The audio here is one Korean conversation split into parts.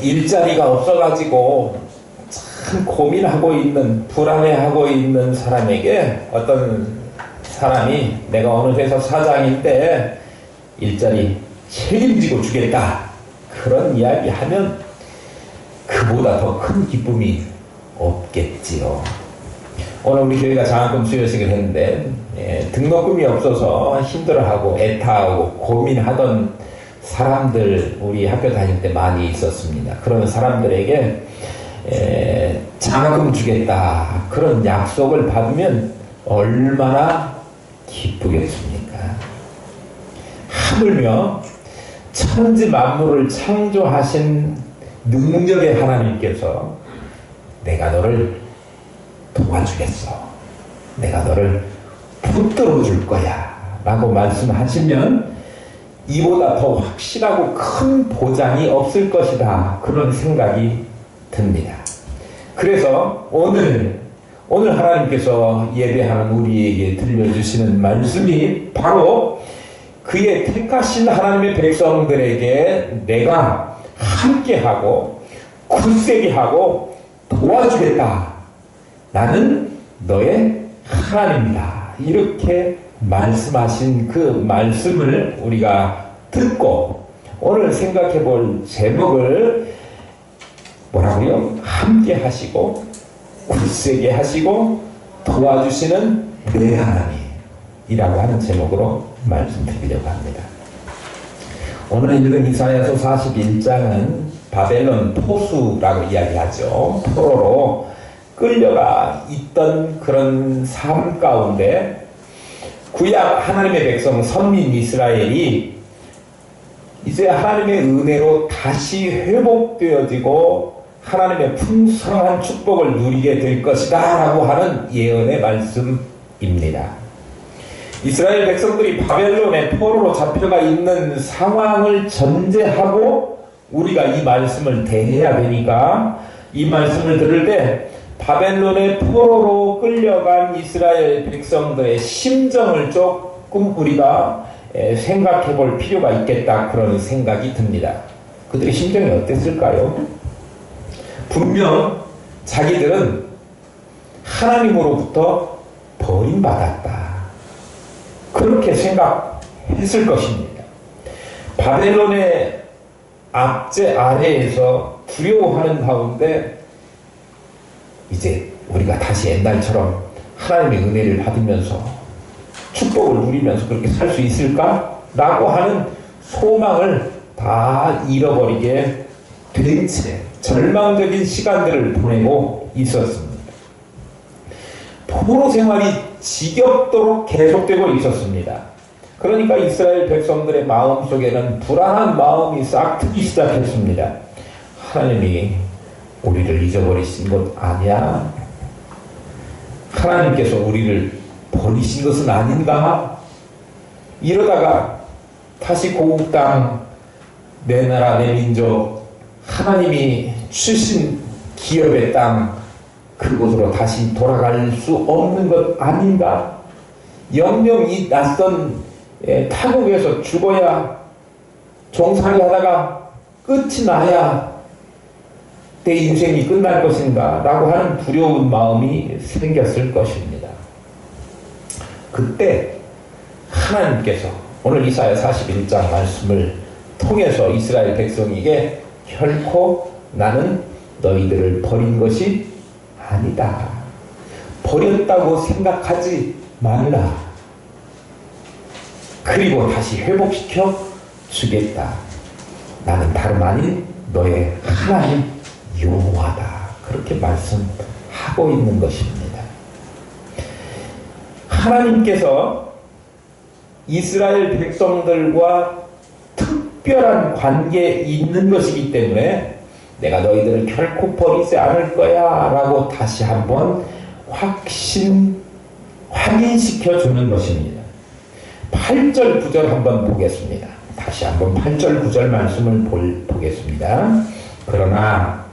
일자리가 없어가지고 참 고민하고 있는, 불안해하고 있는 사람에게 어떤 사람이 내가 어느 회사 사장인데 일자리 책임지고 주겠다, 그런 이야기 하면 그보다 더 큰 기쁨이 없겠지요. 오늘 우리 교회가 장학금 수여식을 했는데 등록금이 없어서 힘들어하고 애타하고 고민하던 사람들 우리 학교 다닐 때 많이 있었습니다. 그런 사람들에게 장학금 주겠다, 그런 약속을 받으면 얼마나 기쁘겠습니까? 하물며 천지 만물을 창조하신 능력의 하나님께서 내가 너를 도와주겠어, 내가 너를 붙들어 줄 거야 라고 말씀하시면 이보다 더 확실하고 큰 보장이 없을 것이다, 그런 생각이 듭니다. 그래서 오늘 하나님께서 예배하는 우리에게 들려주시는 말씀이 바로 그의 택하신 하나님의 백성들에게 내가 함께하고 굳세게 하고 도와주겠다, 나는 너의 하나님이다, 이렇게 말씀하신 그 말씀을 우리가 듣고 오늘 생각해 볼 제목을 뭐라고요? 함께 하시고 굳세게 하시고 도와주시는 내 하나님이라고 하는 제목으로 말씀드리려고 합니다. 오늘 읽은 이사야서 41장은 바벨론 포수라고 이야기하죠. 포로로 끌려가 있던 그런 삶 가운데 구약 하나님의 백성 선민 이스라엘이 이제 하나님의 은혜로 다시 회복되어지고 하나님의 풍성한 축복을 누리게 될 것이다 라고 하는 예언의 말씀입니다. 이스라엘 백성들이 바벨론의 포로로 잡혀가 있는 상황을 전제하고 우리가 이 말씀을 대해야 되니까 이 말씀을 들을 때 바벨론의 포로로 끌려간 이스라엘 백성들의 심정을 조금 우리가 생각해 볼 필요가 있겠다, 그런 생각이 듭니다. 그들의 심정이 어땠을까요? 분명 자기들은 하나님으로부터 버림받았다, 그렇게 생각했을 것입니다. 바벨론의 압제 아래에서 두려워하는 가운데 이제 우리가 다시 옛날처럼 하나님의 은혜를 받으면서 축복을 누리면서 그렇게 살 수 있을까? 라고 하는 소망을 다 잃어버리게 된 채 절망적인 시간들을 보내고 있었습니다. 포로 생활이 지겹도록 계속되고 있었습니다. 그러니까 이스라엘 백성들의 마음속에는 불안한 마음이 싹 트기 시작했습니다. 하나님이 우리를 잊어버리신 것 아니야? 하나님께서 우리를 버리신 것은 아닌가? 이러다가 다시 고국 땅, 내 나라 내 민족, 하나님이 주신 기업의 땅, 그곳으로 다시 돌아갈 수 없는 것 아닌가? 영영 이 낯선 타국에서 죽어야, 종살이 하다가 끝이 나야 내 인생이 끝날 것인가? 라고 하는 두려운 마음이 생겼을 것입니다. 그때 하나님께서 오늘 이사야 41장 말씀을 통해서 이스라엘 백성에게 결코 나는 너희들을 버린 것이 아니다, 버렸다고 생각하지 말라, 그리고 다시 회복시켜 주겠다, 나는 다름 아닌 너의 하나님 여호와다, 그렇게 말씀하고 있는 것입니다. 하나님께서 이스라엘 백성들과 특별한 관계에 있는 것이기 때문에 내가 너희들을 결코 버리지 않을 거야 라고 다시 한번 확인시켜 주는 것입니다. 8절 9절 한번 보겠습니다. 다시 한번 8절 9절 말씀을 보겠습니다. 그러나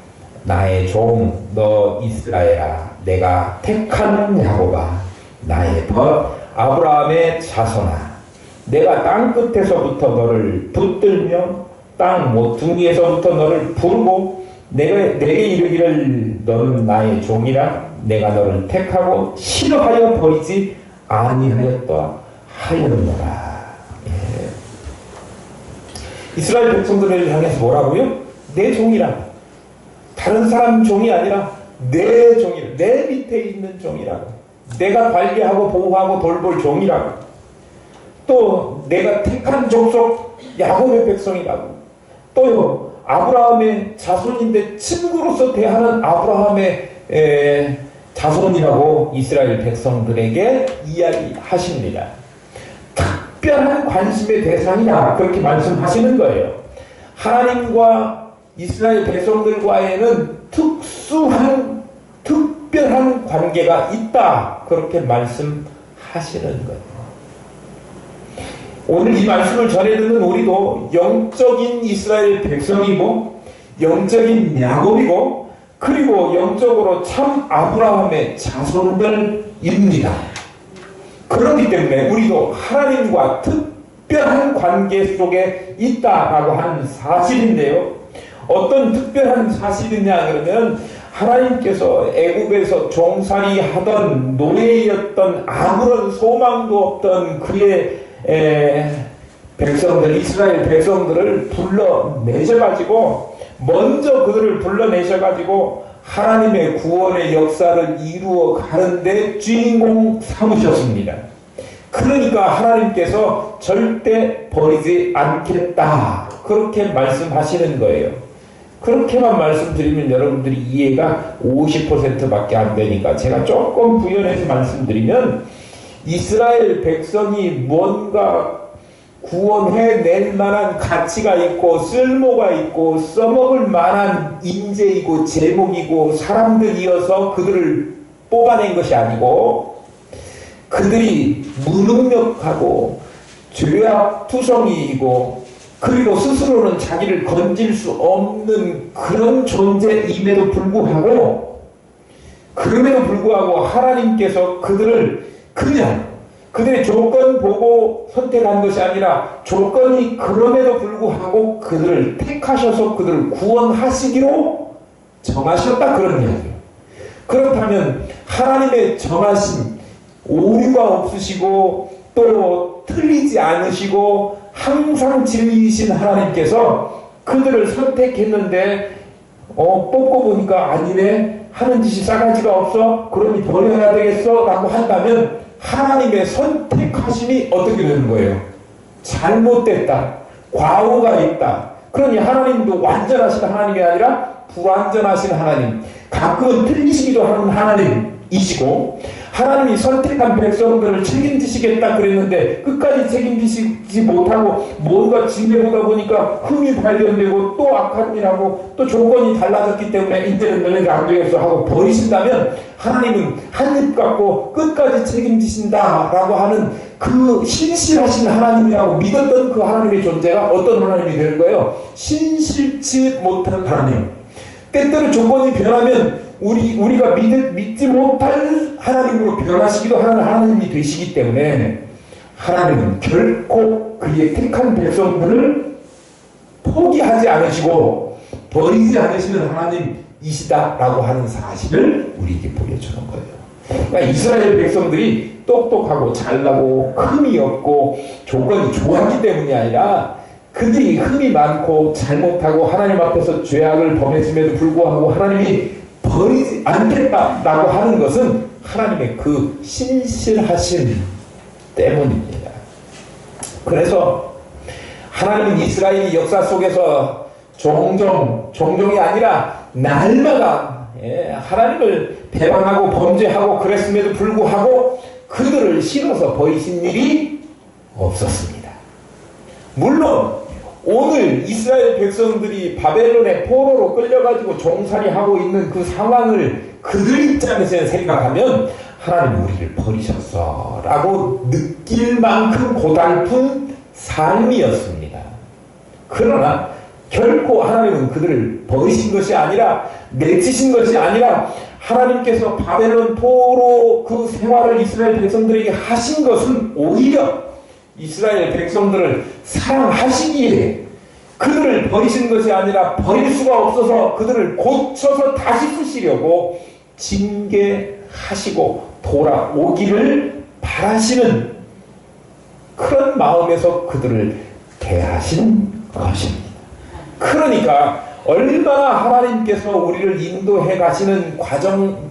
나의 종 너 이스라엘아, 내가 택한 야곱아, 나의 벗 아브라함의 자손아, 내가 땅 끝에서부터 너를 붙들며 땅 모퉁이에서부터 너를 부르고 내게 이르기를 너는 나의 종이라 내가 너를 택하고 싫어하여 버리지 아니하였다 하였노라. 예. 이스라엘 백성들을 향해서 뭐라고요? 내 종이라고. 다른 사람 종이 아니라 내 종이라고. 내 밑에 있는 종이라고. 내가 관리하고 보호하고 돌볼 종이라고. 또 내가 택한 족속 야곱의 백성이라고. 또요 아브라함의 자손인데 친구로서 대하는 아브라함의 자손이라고 이스라엘 백성들에게 이야기하십니다. 특별한 관심의 대상이다 그렇게 말씀하시는 거예요. 하나님과 이스라엘 백성들과에는 특별한 관계가 있다 그렇게 말씀하시는 거예요. 오늘 이 말씀을 전해 듣는 우리도 영적인 이스라엘 백성이고 영적인 야곱이고 그리고 영적으로 참 아브라함의 자손들입니다. 그렇기 때문에 우리도 하나님과 특별한 관계 속에 있다라고 하는 사실인데요. 어떤 특별한 사실이냐 그러면 하나님께서 애굽에서 종살이 하던 노예였던 아무런 소망도 없던 그의 백성들, 이스라엘 백성들을 불러내셔가지고 먼저 그들을 불러내셔가지고 하나님의 구원의 역사를 이루어 가는데 주인공 삼으셨습니다. 그러니까 하나님께서 절대 버리지 않겠다 그렇게 말씀하시는 거예요. 그렇게만 말씀드리면 여러분들이 이해가 50%밖에 안 되니까 제가 조금 부연해서 말씀드리면 이스라엘 백성이 뭔가 구원해낼 만한 가치가 있고 쓸모가 있고 써먹을 만한 인재이고 제목이고 사람들이어서 그들을 뽑아낸 것이 아니고 그들이 무능력하고 죄악투성이이고 그리고 스스로는 자기를 건질 수 없는 그런 존재임에도 불구하고 하나님께서 그들을 그냥 그들의 조건 보고 선택한 것이 아니라 조건이 그럼에도 불구하고 그들을 택하셔서 그들을 구원하시기로 정하셨다 그런 이야기예요. 그렇다면 하나님의 정하심 오류가 없으시고 또 틀리지 않으시고 항상 진리이신 하나님께서 그들을 선택했는데 뽑고 보니까 아니네 하는 짓이 싸가지가 없어 그러니 버려야 되겠어 라고 한다면 하나님의 선택하심이 어떻게 되는 거예요? 잘못됐다. 과오가 있다. 그러니 하나님도 완전하신 하나님이 아니라 불완전하신 하나님, 가끔은 틀리시기도 하는 하나님이시고 하나님이 선택한 백성들을 책임지시겠다 그랬는데 끝까지 책임지시지 못하고 뭔가 지내보다 보니까 흠이 발견되고 또 악한 일하고 또 조건이 달라졌기 때문에 이제는 너네가 안 되겠어 하고 버리신다면 하나님은 한입 갖고 끝까지 책임지신다라고 하는 그 신실하신 하나님이라고 믿었던 그 하나님의 존재가 어떤 하나님이 되는 거예요? 신실치 못한 하나님. 때때로 조건이 변하면 우리가 믿지 못할 하나님으로 변하시기도 하는 하나님이 되시기 때문에 하나님은 결코 그의 택한 백성들을 포기하지 않으시고 버리지 않으시는 하나님이시다라고 하는 사실을 우리에게 보여주는 거예요. 그러니까 이스라엘 백성들이 똑똑하고 잘나고 흠이 없고 조건이 좋았기 때문이 아니라 그들이 흠이 많고 잘못하고 하나님 앞에서 죄악을 범했음에도 불구하고 하나님이 버리지 않겠다라고 하는 것은 하나님의 그 신실하심 때문입니다. 그래서 하나님은 이스라엘의 역사 속에서 종종이 아니라 날마다 하나님을 배반하고 범죄하고 그랬음에도 불구하고 그들을 싫어서 버리신 일이 없었습니다. 물론 오늘 이스라엘 백성들이 바벨론의 포로로 끌려가지고 종살이하고 있는 그 상황을 그들 입장에서 생각하면 하나님 우리를 버리셨어 라고 느낄 만큼 고달픈 삶이었습니다. 그러나 결코 하나님은 그들을 버리신 것이 아니라 내치신 것이 아니라 하나님께서 바벨론 포로 그 생활을 이스라엘 백성들에게 하신 것은 오히려 이스라엘 백성들을 사랑하시기에 그들을 버리신 것이 아니라 버릴 수가 없어서 그들을 고쳐서 다시 쓰시려고 징계하시고 돌아오기를 바라시는 그런 마음에서 그들을 대하신 것입니다. 그러니까 얼마나 하나님께서 우리를 인도해 가시는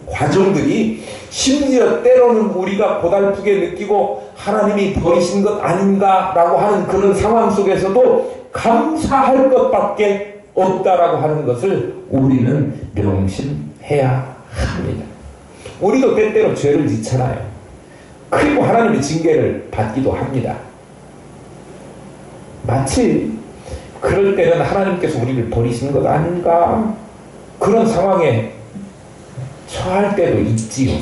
과정들이 심지어 때로는 우리가 고달프게 느끼고 하나님이 버리신 것 아닌가라고 하는 그런 상황 속에서도 감사할 것밖에 없다라고 하는 것을 우리는 명심해야 합니다. 우리도 때때로 죄를 짓잖아요. 그리고 하나님의 징계를 받기도 합니다. 마치 그럴 때는 하나님께서 우리를 버리신 것 아닌가 그런 상황에 처할 때도 있지요.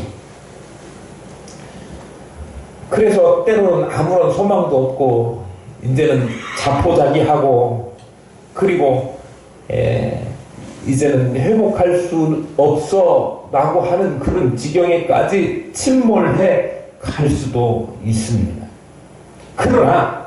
그래서 때로는 아무런 소망도 없고 이제는 자포자기하고 그리고 이제는 회복할 수 없어 라고 하는 그런 지경에까지 침몰해 갈 수도 있습니다. 그러나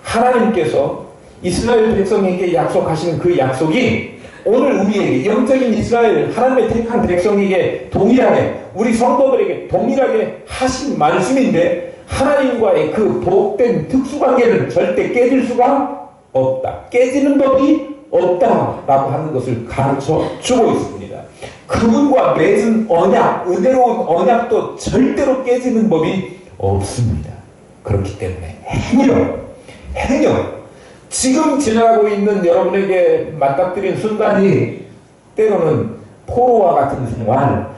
하나님께서 이스라엘 백성에게 약속하시는 그 약속이 오늘 우리에게 영적인 이스라엘 하나님의 택한 백성에게 동일하게 우리 성도들에게 동일하게 하신 말씀인데 하나님과의 그 복된 특수관계는 절대 깨질 수가 없다. 깨지는 법이 없다라고 하는 것을 가르쳐 주고 있습니다. 그분과 맺은 언약, 은혜로운 언약도 절대로 깨지는 법이 없습니다. 그렇기 때문에 행여 지금 지나가고 있는 여러분에게 맞닥뜨린 순간이 때로는 포로와 같은 생활,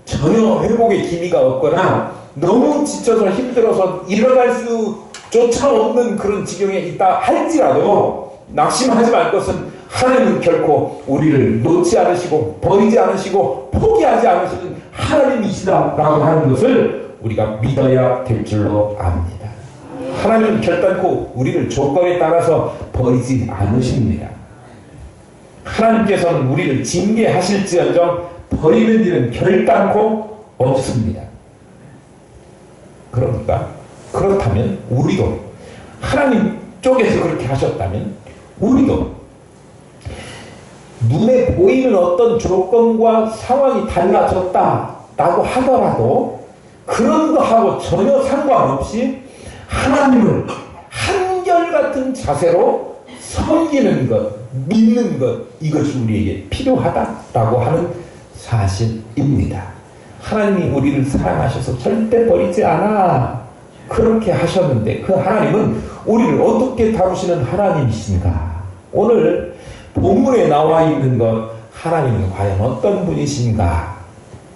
전혀 회복의 기미가 없거나 너무 지쳐서 힘들어서 일어날 수조차 없는 그런 지경에 있다 할지라도 낙심하지 말 것은 하나님은 결코 우리를 놓지 않으시고 버리지 않으시고 포기하지 않으시는 하나님이시다라고 하는 것을 우리가 믿어야 될 줄로 압니다. 하나님은 결단코 우리를 조건에 따라서 버리지 않으십니다. 하나님께서는 우리를 징계하실지언정 버리는 일은 결단코 없습니다. 그러니까 그렇다면 우리도 하나님 쪽에서 그렇게 하셨다면 우리도 눈에 보이는 어떤 조건과 상황이 달라졌다라고 하더라도 그런 거하고 전혀 상관없이 하나님을 한결같은 자세로 섬기는 것, 믿는 것, 이것이 우리에게 필요하다라고 하는 사실입니다. 하나님이 우리를 사랑하셔서 절대 버리지 않아 그렇게 하셨는데 그 하나님은 우리를 어떻게 다루시는 하나님이신가? 오늘 본문에 나와 있는 것 하나님은 과연 어떤 분이신가?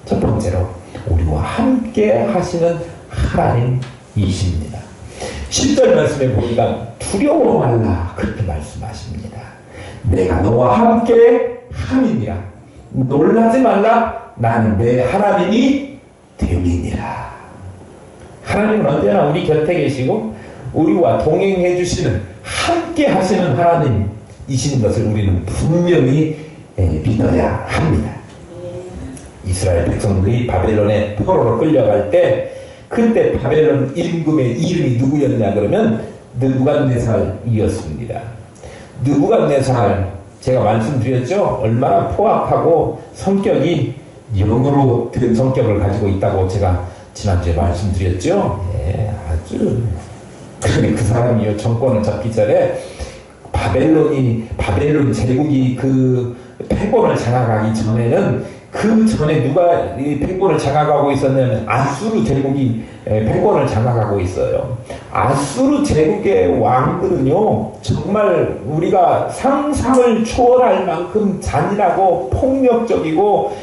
첫 번째로 우리와 함께 하시는 하나님이십니다. 10절 말씀에 보니까 두려워 말라 그렇게 말씀하십니다. 내가 너와 함께 함이니라. 놀라지 말라. 나는 내 하나님이 됨이니라. 하나님은 언제나 우리 곁에 계시고 우리와 동행해 주시는 함께 하시는 하나님이신 것을 우리는 분명히 믿어야 합니다. 이스라엘 백성들이 바벨론의 포로로 끌려갈 때 그때 바벨론 임금의 이름이 누구였냐 그러면 느부갓네살이었습니다. 느부갓네살 제가 말씀드렸죠. 얼마나 포악하고 성격이 영으로 된 성격을 가지고 있다고 제가 지난주에 말씀드렸죠. 아주 그런데 그 사람이 정권을 잡기 전에 바벨론 제국이 그 패권을 장악하기 전에는 그 전에 누가 이 패권을 장악하고 있었냐면 아수르 제국이 패권을 장악하고 있어요. 아수르 제국의 왕들은요 정말 우리가 상상을 초월할 만큼 잔인하고 폭력적이고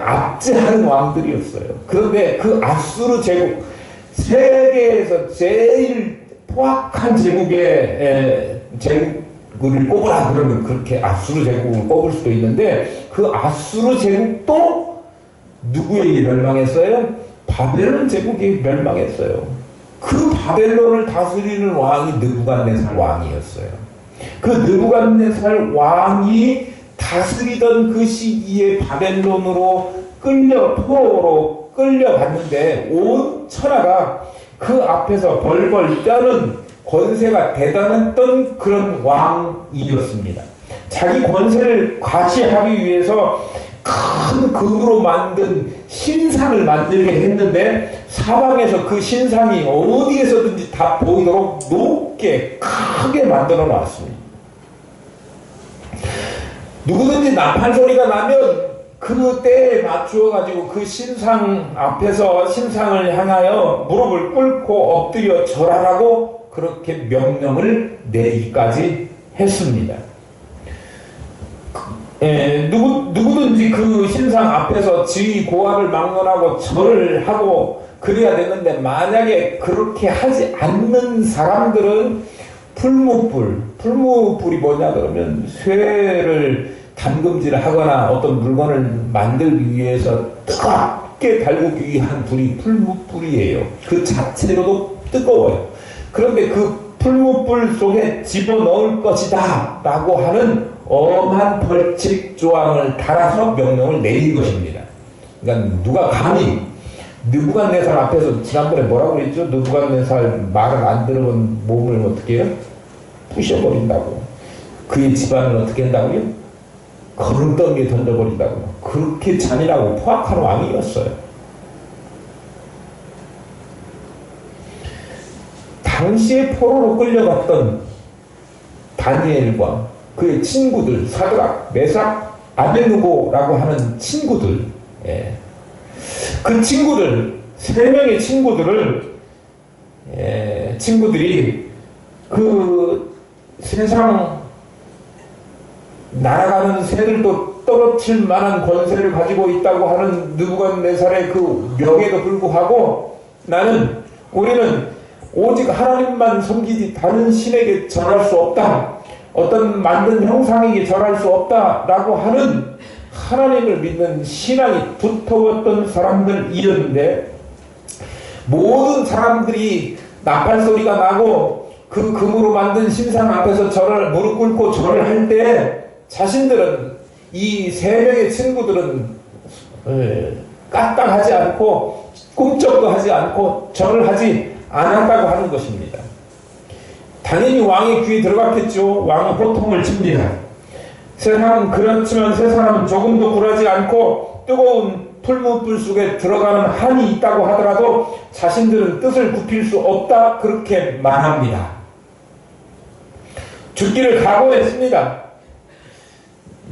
압제하는 왕들이었어요. 그런데 그 아수르 제국 세계에서 제일 포악한 제국을 꼽으라 그러면 그렇게 아수르 제국을 꼽을 수도 있는데 그 아수르 제국도 누구에게 멸망했어요? 바벨론 제국이 멸망했어요. 그 바벨론을 다스리는 왕이 느부갓네살 왕이었어요. 그 느부갓네살 왕이 다스리던 그 시기에 바벨론으로 포로로 끌려갔는데 온 천하가 그 앞에서 벌벌 떠는 권세가 대단했던 그런 왕이었습니다. 자기 권세를 과시하기 위해서 큰 금으로 만든 신상을 만들게 했는데 사방에서 그 신상이 어디에서든지 다 보이도록 높게 크게 만들어 놨습니다. 누구든지 나팔 소리가 나면 그 때에 맞추어 가지고 그 신상 앞에서 신상을 향하여 무릎을 꿇고 엎드려 절하라고 그렇게 명령을 내리기까지 했습니다. 누구든지 그 신상 앞에서 지위 고하를 막론하고 절을 하고 그래야 되는데 만약에 그렇게 하지 않는 사람들은 풀무불이 뭐냐 그러면 쇠를 담금질을 하거나 어떤 물건을 만들기 위해서 뜨겁게 달구기 위한 불이 풀무불이에요. 그 자체로도 뜨거워요. 그런데 그 풀무불 속에 집어넣을 것이다 라고 하는 엄한 벌칙 조항을 달아서 명령을 내린 것입니다. 그러니까 누가 감히 느부갓네살 앞에서 지난번에 뭐라고 그랬죠? 느부갓네살 말을 안 들어본 몸을 어떻게 해요? 부셔버린다고. 그의 집안을 어떻게 한다고요? 거름더미에 던져버린다고. 그렇게 잔인하고 포악한 왕이었어요. 당시에 포로로 끌려갔던 다니엘과 그의 친구들, 사드락, 메삭, 아베느고라고 하는 친구들, 그 친구들, 3명의 친구들이 그 세상 날아가는 새들도 떨어뜨릴 만한 권세를 가지고 있다고 하는 느부갓네살의 그 명에도 불구하고 우리는 오직 하나님만 섬기지 다른 신에게 절할 수 없다. 어떤 만든 형상에게 절할 수 없다라고 하는 하나님을 믿는 신앙이 두터웠던 사람들이었는데 모든 사람들이 나팔 소리가 나고 그 금으로 만든 신상 앞에서 무릎 꿇고 절을 할 때 자신들은 이 3명의 친구들은 까딱하지 않고 꿈쩍도 하지 않고 절을 하지 않았다고 하는 것입니다. 당연히 왕의 귀에 들어갔겠죠. 왕은 호통을 칩니다. 그렇지만 세 사람은 조금도 굴하지 않고 뜨거운 풀무불 속에 들어가는 한이 있다고 하더라도 자신들은 뜻을 굽힐 수 없다 그렇게 말합니다. 죽기를 각오했습니다.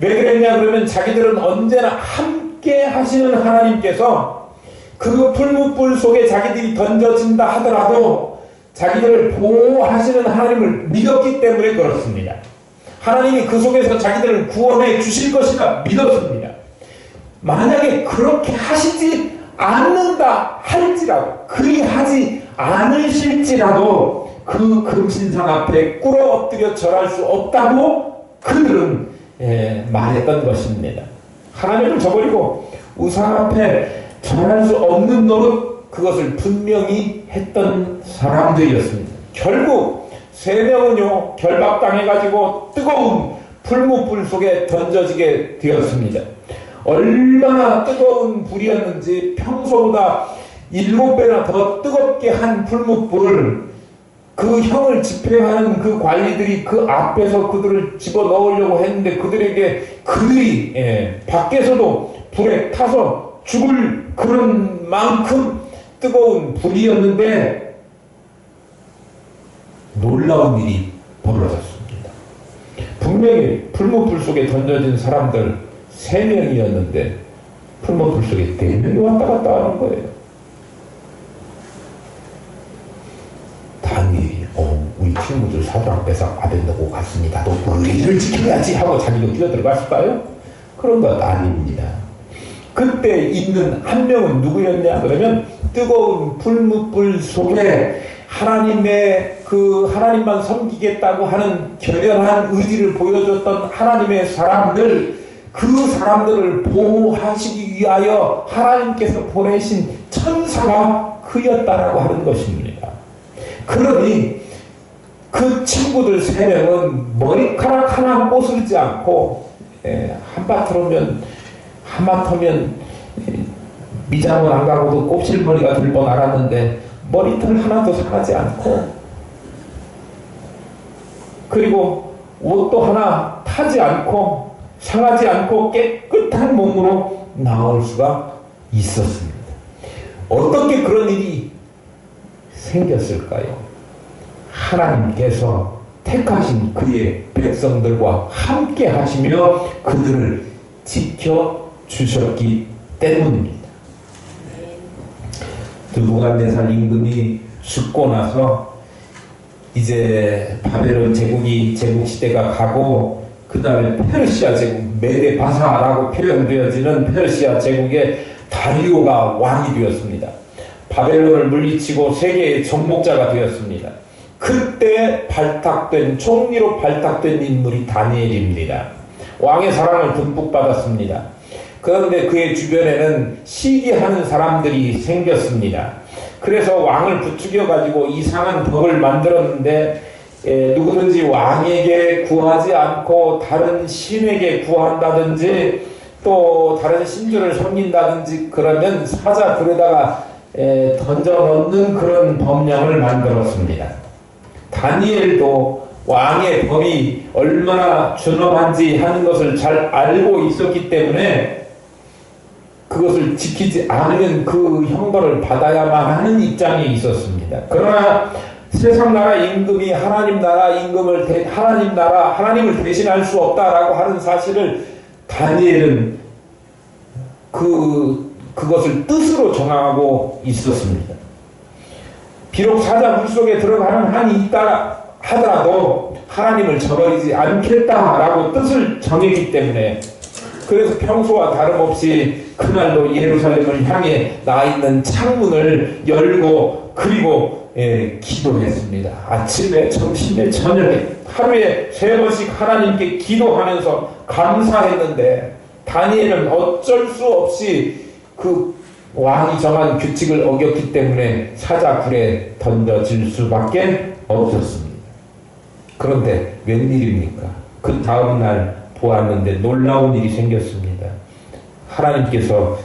왜 그랬냐 그러면 자기들은 언제나 함께 하시는 하나님께서 그 풀무불 속에 자기들이 던져진다 하더라도 자기들을 보호하시는 하나님을 믿었기 때문에 그렇습니다. 하나님이 그 속에서 자기들을 구원해 주실 것이다 믿었습니다. 만약에 그렇게 하시지 않는다 할지라도 그리하지 않으실지라도 그 금신상 앞에 꿇어 엎드려 절할 수 없다고 그들은 말했던 것입니다. 하나님을 저버리고 우상 앞에 절할 수 없는 노릇 그것을 분명히 했던 사람들이었습니다. 결국 3명은요 결박당해가지고 뜨거운 풀무불 속에 던져지게 되었습니다. 얼마나 뜨거운 불이었는지 평소보다 7배나 더 뜨겁게 한 풀무불을 그 형을 집행하는 그 관리들이 그 앞에서 그들을 집어넣으려고 했는데 그들이 밖에서도 불에 타서 죽을 그런 만큼 뜨거운 불이었는데 놀라운 일이 벌어졌습니다. 분명히 풀무불 속에 던져진 사람들 3명이었는데 풀무불 속에 4명이 왔다 갔다 하는 거예요. 다행히 우리 친구들 사드락 메삭 아벤느고 갔습니다. 또 의리를 지켜야지 하고 자기도 뛰어들어갔을까요? 그런 것 아닙니다. 그때 있는 한 명은 누구였냐 그러면 뜨거운 풀무불 속에 하나님만 섬기겠다고 하는 결연한 의지를 보여줬던 하나님의 사람들, 그 사람들을 보호하시기 위하여 하나님께서 보내신 천사가 그였다라고 하는 것입니다. 그러니 그 친구들 3명은 머리카락 하나 꼬스르지 않고 하마터면 미장원 안 가고도 곱실머리가 들 뻔 알았는데 머리털 하나도 상하지 않고 그리고 옷도 하나 타지 않고 상하지 않고 깨끗한 몸으로 나올 수가 있었습니다. 어떻게 그런 일이 생겼을까요? 하나님께서 택하신 그의 백성들과 함께 하시며 그들을 지켜주셨기 때문입니다. 느부갓네살 임금이 죽고 나서 이제 바벨론 제국 시대가 가고 그 다음에 페르시아 제국, 메데 바사라고 표현되어지는 페르시아 제국의 다리오가 왕이 되었습니다. 바벨론을 물리치고 세계의 정복자가 되었습니다. 그때 총리로 발탁된 인물이 다니엘입니다. 왕의 사랑을 듬뿍 받았습니다. 그런데 그의 주변에는 시기하는 사람들이 생겼습니다. 그래서 왕을 부추겨가지고 이상한 덕을 만들었는데 누구든지 왕에게 구하지 않고 다른 신에게 구한다든지 또 다른 신주를 섬긴다든지 그러면 사자굴에다가 던져넣는 그런 법령을 만들었습니다. 다니엘도 왕의 법이 얼마나 준엄한지 하는 것을 잘 알고 있었기 때문에 그것을 지키지 않으면 그 형벌을 받아야만 하는 입장에 있었습니다. 그러나 세상 나라 임금이 하나님 나라 임금을 하나님을 대신할 수 없다라고 하는 사실을 다니엘은 그것을 뜻으로 정하고 있었습니다. 비록 사자 물속에 들어가는 한이 있다 하더라도 하나님을 저버리지 않겠다라고 뜻을 정했기 때문에 그래서 평소와 다름없이 그날도 예루살렘을 향해 나 있는 창문을 열고 그리고 기도했습니다. 아침에, 점심에, 저녁에 하루에 3번씩 하나님께 기도하면서 감사했는데 다니엘은 어쩔 수 없이 그 왕이 정한 규칙을 어겼기 때문에 사자굴에 던져질 수밖에 없었습니다. 그런데 웬일입니까? 그 다음날 보았는데 놀라운 일이 생겼습니다. 하나님께서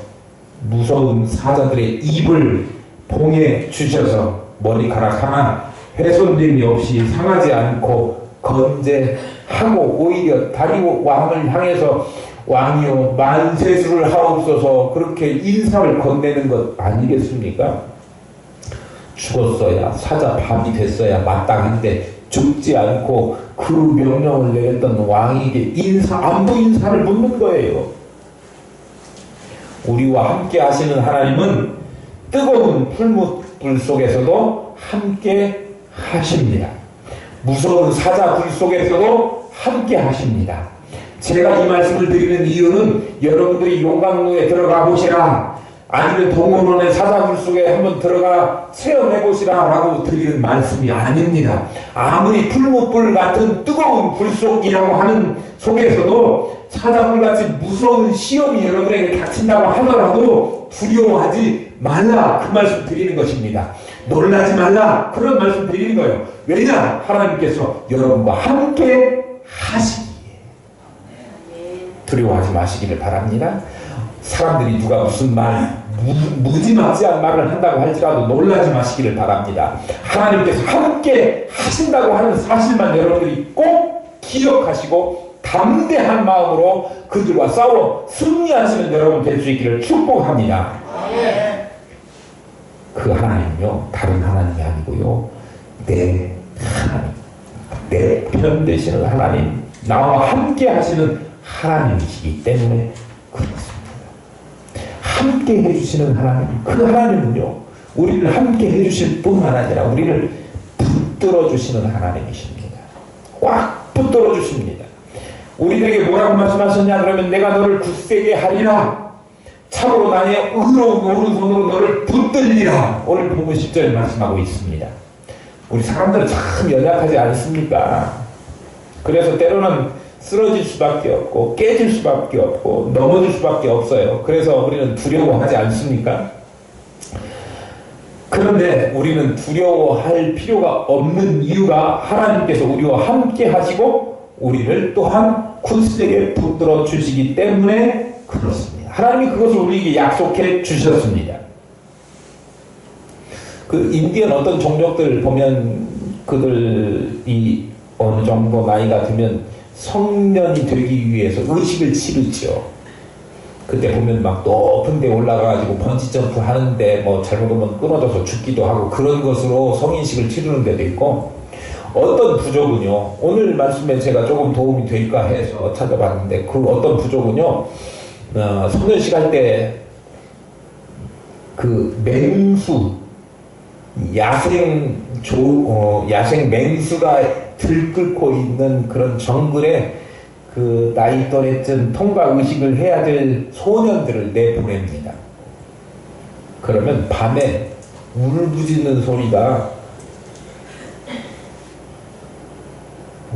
무서운 사자들의 입을 봉해 주셔서 머리카락 하나 훼손됨이 없이 상하지 않고 건재하고 오히려 다리오 왕을 향해서 왕이여 만세수를 하옵소서 그렇게 인사를 건네는 것 아니겠습니까? 죽었어야 사자 밥이 됐어야 마땅한데 죽지 않고 그 명령을 내렸던 왕에게 안부 인사를 묻는 거예요. 우리와 함께 하시는 하나님은 뜨거운 풀무불 속에서도 함께 하십니다. 무서운 사자불 속에서도 함께 하십니다. 제가 이 말씀을 드리는 이유는 여러분들이 용광로에 들어가 보시라 아니면 동원원의 사자불 속에 한번 들어가 체험해 보시라 라고 드리는 말씀이 아닙니다. 아무리 풀무불 같은 뜨거운 불 속이라고 하는 속에서도 사자불같이 무서운 시험이 여러분에게 닥친다고 하더라도 두려워하지 말라 그 말씀 드리는 것입니다. 놀라지 말라 그런 말씀 드리는 거예요. 왜냐? 하나님께서 여러분과 함께 하시기에 두려워하지 마시기를 바랍니다. 사람들이 누가 무슨 무지막지한 말을 한다고 할지라도 놀라지 마시기를 바랍니다. 하나님께서 함께 하신다고 하는 사실만 여러분들이 꼭 기억하시고 담대한 마음으로 그들과 싸워 승리하시는 여러분 될 수 있기를 축복합니다. 그 하나님은요 다른 하나님이 아니고요 내 하나님, 내 편 되시는 하나님, 나와 함께 하시는 하나님이시기 때문에 그렇습니다. 함께 해주시는 하나님, 그 하나님은요 우리를 함께 해주실 뿐만 아니라 우리를 붙들어 주시는 하나님이십니다. 꽉 붙들어 주십니다. 우리들에게 뭐라고 말씀하셨냐 그러면 내가 너를 굳세게 하리라 참으로 나의 의로운 오른손으로 너를 붙들리라 오늘 본문 10절에 말씀하고 있습니다. 우리 사람들은 참 연약하지 않습니까? 그래서 때로는 쓰러질 수밖에 없고 깨질 수밖에 없고 넘어질 수밖에 없어요. 그래서 우리는 두려워하지 않습니까? 그런데 우리는 두려워할 필요가 없는 이유가 하나님께서 우리와 함께 하시고 우리를 또한 굳세게 붙들어 주시기 때문에 그렇습니다. 하나님이 그것을 우리에게 약속해 주셨습니다. 그 인디언 어떤 종족들 보면 그들이 어느 정도 나이가 들면 성년이 되기 위해서 의식을 치르죠. 그때 보면 막 높은 데 올라가가지고 번지점프 하는데 뭐 잘못하면 끊어져서 죽기도 하고 그런 것으로 성인식을 치르는 데도 있고, 어떤 부족은요, 오늘 말씀에 제가 조금 도움이 될까 해서 찾아봤는데, 그 어떤 부족은요, 성년식 할 때 그 맹수, 야생 맹수가 들끓고 있는 그런 정글에 그 나이 또래쯤 통과 의식을 해야 될 소년들을 내보냅니다. 그러면 밤에 울부짖는 소리가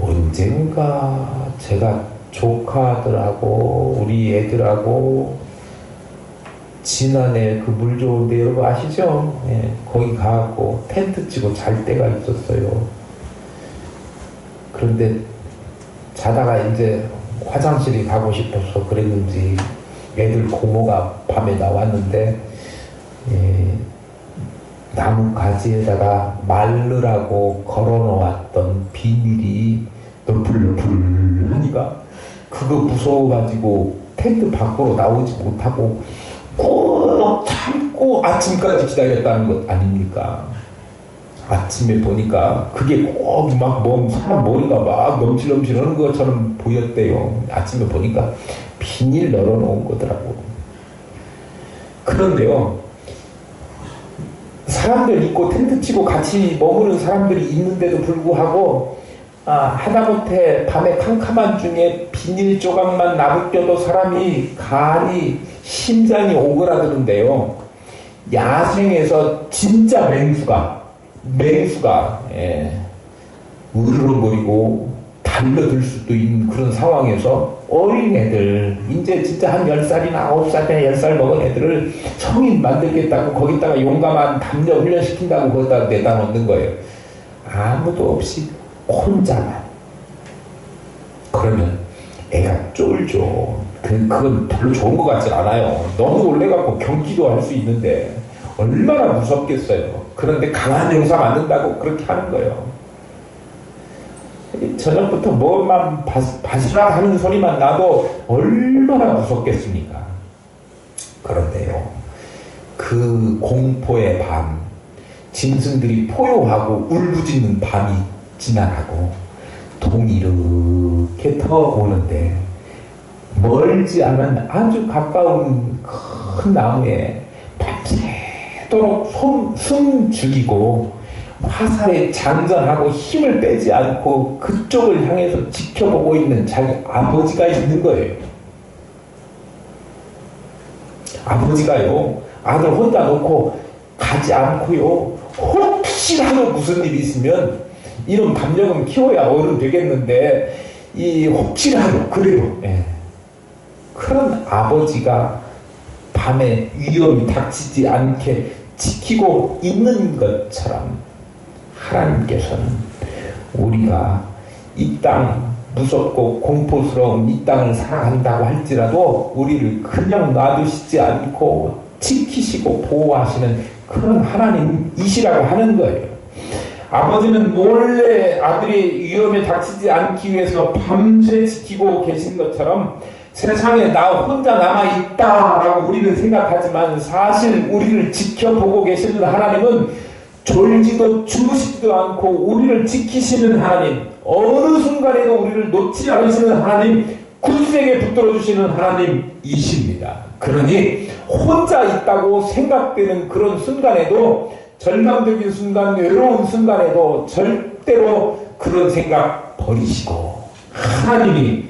언젠가 제가 조카들하고 우리 애들하고 지난해 그 물 좋은데 여러분 아시죠? 예, 거기 가고 텐트 치고 잘 때가 있었어요. 그런데 자다가 이제 화장실이 가고 싶어서 그랬는지 애들 고모가 밤에 나왔는데, 예, 나무 가지에다가 말르라고 걸어놓았던 비닐이 너플너플 하니까 그거 무서워가지고 텐트 밖으로 나오지 못하고 꼭 참고 아침까지 기다렸다는 것 아닙니까? 아침에 보니까 그게 꼭 막 사람 머리가 막 넘실넘실 하는 것처럼 보였대요. 아침에 보니까 비닐 널어놓은 거더라고. 그런데요, 사람들 있고 텐트 치고 같이 머무는 사람들이 있는데도 불구하고 하다못해 밤에 캄캄한 중에 비닐 조각만 나부껴도 사람이 간이 심장이 오그라드는데요. 야생에서 진짜 맹수가 으르렁거리고 달려들 수도 있는 그런 상황에서 어린애들, 이제 진짜 한 10살이나 9살이나 10살 먹은 애들을 성인 만들겠다고 거기다가 용감한 담력 훈련시킨다고 거기다 내다 놓는 거예요. 아무도 없이 혼자만. 그러면 애가 쫄죠. 그건 별로 좋은 것 같진 않아요. 너무 놀래갖고 경기도 할 수 있는데 얼마나 무섭겠어요. 그런데 강한 용사 만든다고 그렇게 하는 거예요. 저녁부터 뭐만 바시락 하는 소리만 나도 얼마나 무섭겠습니까? 그런데요, 그 공포의 밤, 짐승들이 포효하고 울부짖는 밤이 지나가고 동이 이렇게 터오는데 멀지 않은 아주 가까운 큰 나무에 밤새도록 숨 죽이고 화살에 장전하고 힘을 빼지 않고 그쪽을 향해서 지켜보고 있는 자기 아버지가 있는 거예요. 아버지가요, 아들 혼자 놓고 가지 않고요, 혹시라도 무슨 일이 있으면, 이런 담력은 키워야 어른 되겠는데 이 혹시라도 그래도 그런 아버지가 밤에 위험이 닥치지 않게 지키고 있는 것처럼 하나님께서는 우리가 이 땅, 무섭고 공포스러운 이 땅을 살아간다고 할지라도 우리를 그냥 놔두시지 않고 지키시고 보호하시는 그런 하나님이시라고 하는 거예요. 아버지는 몰래 아들이 위험에 닥치지 않기 위해서 밤새 지키고 계신 것처럼 세상에 나 혼자 남아있다라고 우리는 생각하지만 사실 우리를 지켜보고 계시는 하나님은 졸지도 주무시지도 않고 우리를 지키시는 하나님, 어느 순간에도 우리를 놓지 않으시는 하나님, 굳세게 붙들어 주시는 하나님이십니다. 그러니 혼자 있다고 생각되는 그런 순간에도, 절망적인 순간, 외로운 순간에도 절대로 그런 생각 버리시고 하나님이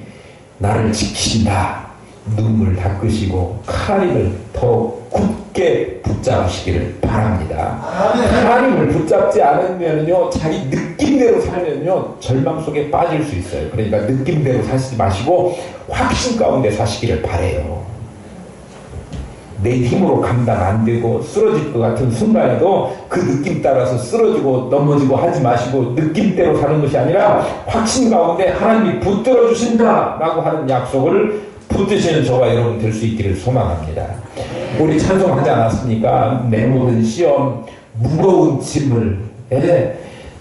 나를 지키신다, 눈물 닦으시고 하나님을 더 굳게 붙잡으시기를 바랍니다. 하나님을 붙잡지 않으면요, 자기 느낌대로 살면요 절망 속에 빠질 수 있어요. 그러니까 느낌대로 사시지 마시고 확신 가운데 사시기를 바라요. 내 힘으로 감당 안 되고 쓰러질 것 같은 순간에도 그 느낌 따라서 쓰러지고 넘어지고 하지 마시고 느낌대로 사는 것이 아니라 확신 가운데 하나님이 붙들어 주신다 라고 하는 약속을 붙드시는 저와 여러분 될 수 있기를 소망합니다. 우리 찬송하지 않았습니까? 내 모든 시험, 무거운 짐을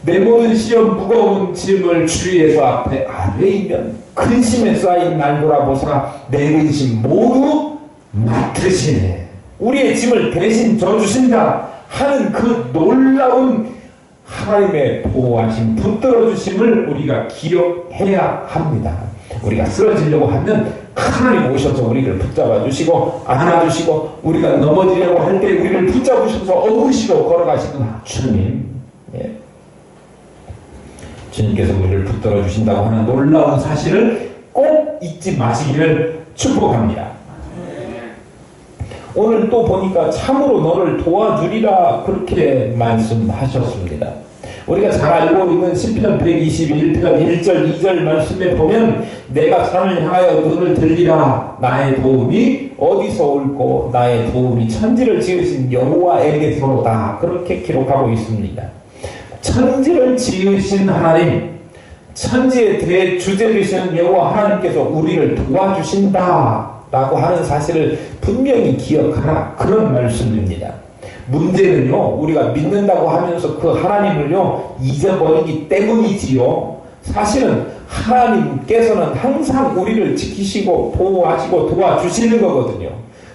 내 모든 시험 무거운 짐을 주 예수 앞에 아뢰이면 근심에 쌓인 날 돌아보사 내 근심 모두 맡으시네. 우리의 짐을 대신 져주신다 하는 그 놀라운 하나님의 보호하심, 붙들어주심을 우리가 기억해야 합니다. 우리가 쓰러지려고 하면 하나님 오셔서 우리를 붙잡아 주시고 안아주시고, 우리가 넘어지려고 할 때 우리를 붙잡으셔서 업으시고 걸어가시는 주님, 주님께서 우리를 붙들어 주신다고 하는 놀라운 사실을 꼭 잊지 마시기를 축복합니다. 오늘 또 보니까 참으로 너를 도와주리라 그렇게 말씀하셨습니다. 우리가 잘 알고 있는 시편 121편 1절 2절 말씀에 보면 내가 산을 향하여 눈을 들리라 나의 도움이 어디서 올고 나의 도움이 천지를 지으신 여호와에게서로다 그렇게 기록하고 있습니다. 천지를 지으신 하나님, 천지의 대주제 되시는 여호와 하나님께서 우리를 도와주신다 라고 하는 사실을 분명히 기억하라, 그런 말씀입니다. 문제는요, 우리가 믿는다고 하면서 그 하나님을요 잊어버리기 때문이지요. 사실은 하나님께서는 항상 우리를 지키시고 보호하시고 도와주시는 거거든요.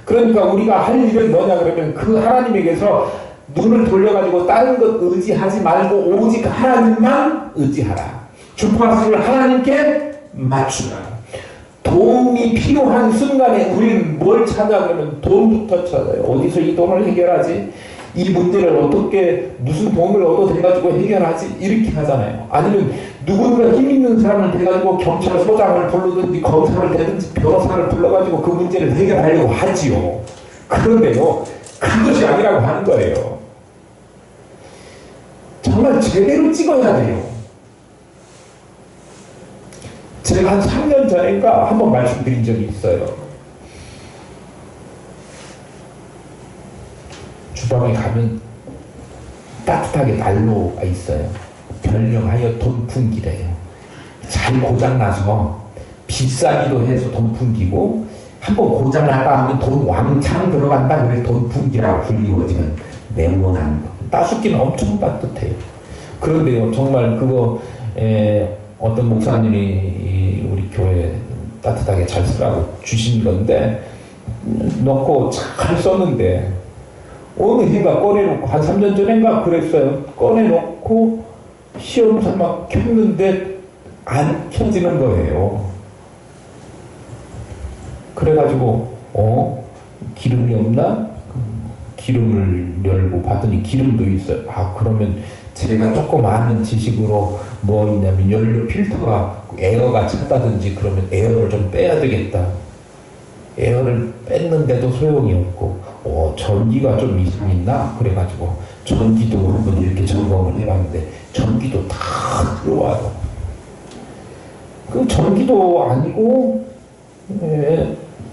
그러니까 우리가 할 일은 뭐냐 그러면 그 하나님에게서 눈을 돌려가지고 다른 것 의지하지 말고 오직 하나님만 의지하라. 주파수를 하나님께 맞추라. 도움이 필요한 순간에 우리는 뭘 찾아 그러면 돈부터 찾아요. 어디서 이 돈을 해결하지? 이 문제를 어떻게 무슨 돈을 얻어내가지고 해결하지? 이렇게 하잖아요. 아니면 누군가 힘 있는 사람을 대가지고 경찰서장을 부르든지 검사를 대든지 변호사를 불러가지고 그 문제를 해결하려고 하지요. 그런데요, 그것이 아니라고 하는 거예요. 정말 제대로 찍어야 돼요. 제가 한 3년 전인가 한번 말씀드린 적이 있어요. 주방에 가면 따뜻하게 난로가 있어요. 별명하여 돈풍기래요. 잘 고장나서 비싸기도 해서 돈풍기고, 한번 고장나다 하면 돈 왕창 들어간다 그래서 돈풍기라고 불리고, 지금 네모난 따숩기는 엄청 따뜻해요. 그런데요, 정말 그거 어떤 목사님이 우리 교회 따뜻하게 잘 쓰라고 주신 건데 넣고 잘 썼는데 어느 해가 꺼내놓고, 한 3년 전인가 그랬어요. 꺼내놓고 시험서 막 켰는데 안 켜지는 거예요. 그래가지고 기름이 없나? 기름을 열고 봤더니 기름도 있어요. 아, 그러면 제가 조금 아는 지식으로 뭐 있냐면 연료 필터가 에어가 찼다든지 그러면 에어를 좀 빼야 되겠다. 에어를 뺐는데도 소용이 없고 전기가 좀 이상 있나? 그래가지고 전기도 한번 이렇게 점검을 해봤는데 전기도 다 들어와요. 그 전기도 아니고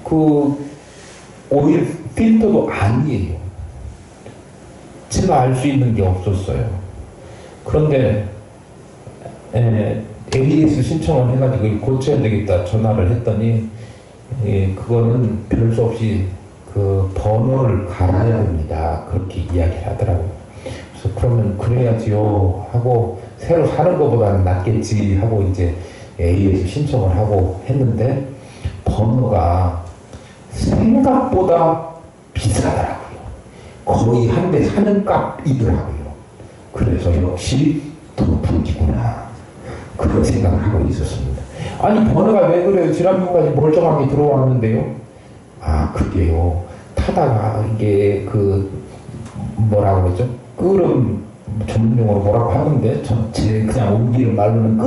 그 오일 필터도 아니에요. 제가 알 수 있는 게 없었어요. 그런데 AS 신청을 해가지고 고쳐야 되겠다 전화를 했더니 그거는 별 수 없이 그 번호를 갈아야 됩니다. 그렇게 이야기를 하더라고요. 그래서 그러면 그래야지요 하고 새로 사는 것보다는 낫겠지 하고 이제 AS 신청을 하고 했는데 번호가 생각보다 비싸더라고요. 거의 한 대 사는 값이더라고요. 그래서 역시 돈풍기구나 그런 생각을 하고 있었습니다. 아니, 번호가 왜 그래요? 지난번까지 멀쩡하게 들어왔는데요. 아, 그게요, 타다가 이게 그 뭐라고 그러죠? 끓음, 전문용어로 뭐라고 하는데 제 그냥 옮기는 말로는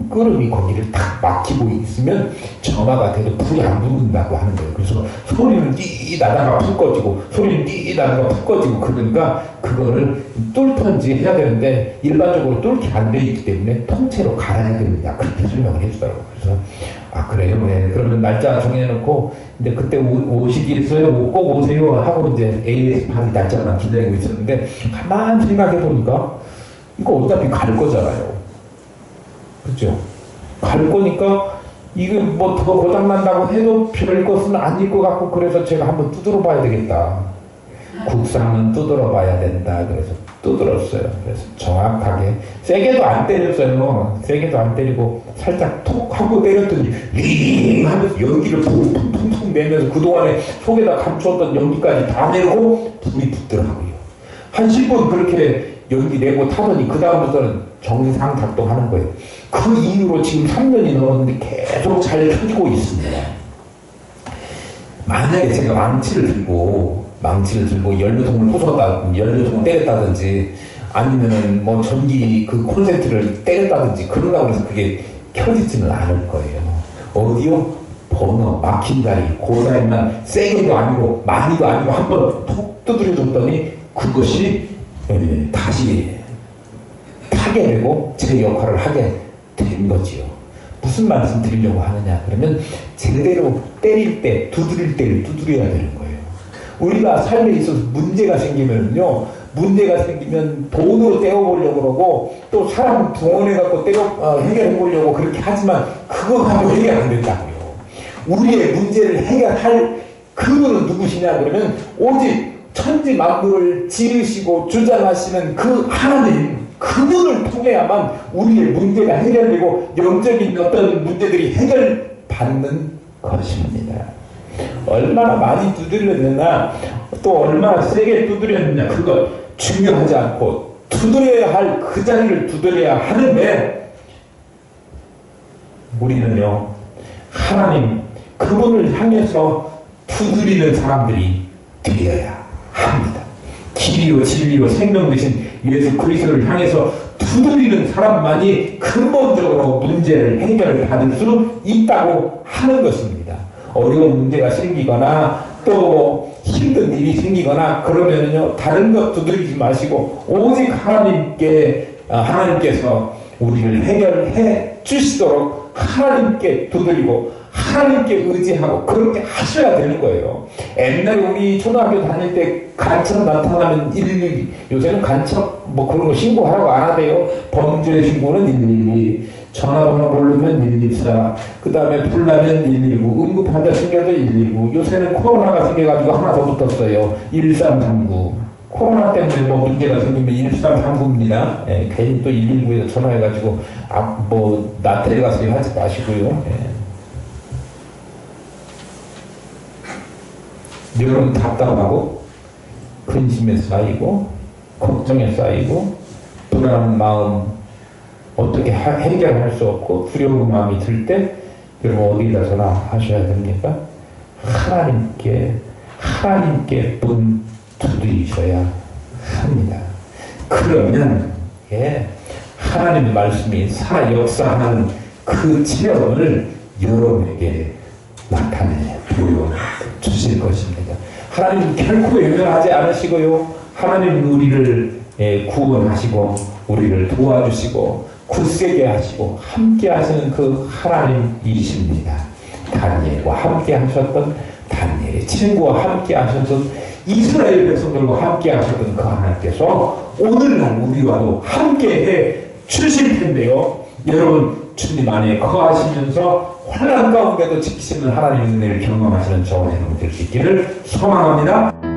끓음이 거기를 딱 막히고 있으면 점화가 돼도 불이 안 붙는다고 하는 거예요. 그래서 소리는 띠 나다가 푹 꺼지고 소리는 띠 나다가 푹 꺼지고, 그러니까 그거를 뚫던지 해야 되는데 일반적으로 뚫게 안 돼 있기 때문에 통째로 갈아야 됩니다. 그렇게 설명을 해주더라고요. 그래서 아, 그래요? 네. 그러면 날짜 정해놓고 근데 그때 오시겠어요? 꼭 오세요 하고 이제 AS 받을 날짜만 기다리고 있었는데 가만히 생각해보니까 이거 어차피 갈 거잖아요. 그렇죠? 갈 거니까 이게 뭐 더 고장난다고 해도 별 것은 아닐 것 같고, 그래서 제가 한번 두드려 봐야 되겠다. 국상은 두드려 봐야 된다. 그래서 두드렸어요. 그래서 정확하게 세게도 안 때렸어요. 세게도 안 때리고 살짝 톡 하고 때렸더니 링 하면서 연기를 퉁퉁퉁 내면서 그동안에 속에다 감추었던 연기까지 다 내고 불이 붙더라고요. 한 10분 그렇게 연기 내고 타더니 그 다음부터는 정상 작동하는 거예요. 그 이후로 지금 3년이 넘었는데 계속 잘 펴지고 있습니다. 만약에 제가 망치를 들고 연료통을 부쉈다, 연료통을 때렸다든지 아니면은 뭐 전기 그 콘센트를 때렸다든지 그러다고 해서 그게 켜지지는 않을 거예요. 어디요? 번호, 막힌 자리, 그 자리만 세게도 아니고 많이도 아니고 한번 톡 두드려줬더니 그것이 다시 타게 되고 제 역할을 하게 된 거지요. 무슨 말씀 드리려고 하느냐 그러면 제대로 때릴 때 두드릴 때를 두드려야 되는 거예요. 우리가 삶에 있어서 문제가 생기면요, 문제가 생기면 돈으로 떼어보려고 그러고 또 사람 동원해갖고 해결해보려고 그렇게 하지만 그거 가지고 해결 안 된다고요. 우리의 문제를 해결할 그분은 누구시냐 그러면 오직 천지 만물을 지으시고 주장하시는 그 하나님, 그분을 통해야만 우리의 문제가 해결되고 영적인 어떤 문제들이 해결받는 것입니다. 얼마나 많이 두드렸느냐, 또 얼마나 세게 두드렸느냐, 그거 중요하지 않고 두드려야 할 그 자리를 두드려야 하는데 우리는요, 하나님 그분을 향해서 두드리는 사람들이 되어야 합니다. 길이요 진리요 생명 되신 예수 그리스도를 향해서 두드리는 사람만이 근본적으로 문제를 해결받을 수 있다고 하는 것입니다. 어려운 문제가 생기거나 또 힘든 일이 생기거나 그러면요, 다른 것 두드리지 마시고 오직 하나님께서 우리를 해결해 주시도록 하나님께 두드리고 하나님께 의지하고 그렇게 하셔야 되는 거예요. 옛날에 우리 초등학교 다닐 때 간첩 나타나면 112, 요새는 간첩 뭐 그런 거 신고하라고 안 하대요. 범죄 신고는 112, 전화번호 모르면 114, 그 다음에 불나면 119, 응급환자 생겨도 119, 요새는 코로나가 생겨가지고 하나 더 붙었어요. 1339. 코로나 때문에 뭐 문제가 생기면 1339입니다. 예, 괜히 또 119에서 전화해가지고 나 데려가서 하지 마시고요. 예. 여러분 답답하고 근심에 쌓이고 걱정에 쌓이고 불안한 마음 어떻게 해결할 수 없고 두려운 마음이 들 때 여러분 어디다 전화하셔야 됩니까? 하나님께 문 두드리셔야 합니다. 그러면 하나님의 말씀이 살아 역사하는 그 체험을 여러분에게 나타내 보여주실 것입니다. 하나님은 결코 외면하지 않으시고요, 하나님은 우리를 구원하시고 우리를 도와주시고 굳세게 하시고 함께 하시는 그 하나님이십니다. 다니엘과 함께 하셨던, 다니엘의 친구와 함께 하셨던, 이스라엘 백성들과 함께 하셨던 그 하나님께서 오늘날 우리와도 함께 해 주실 텐데요, 여러분 주님 안에 거하시면서 환난 가운데도 지키시는 하나님의 은혜를 경험하시는 저와 여러분 될 수 있기를 소망합니다.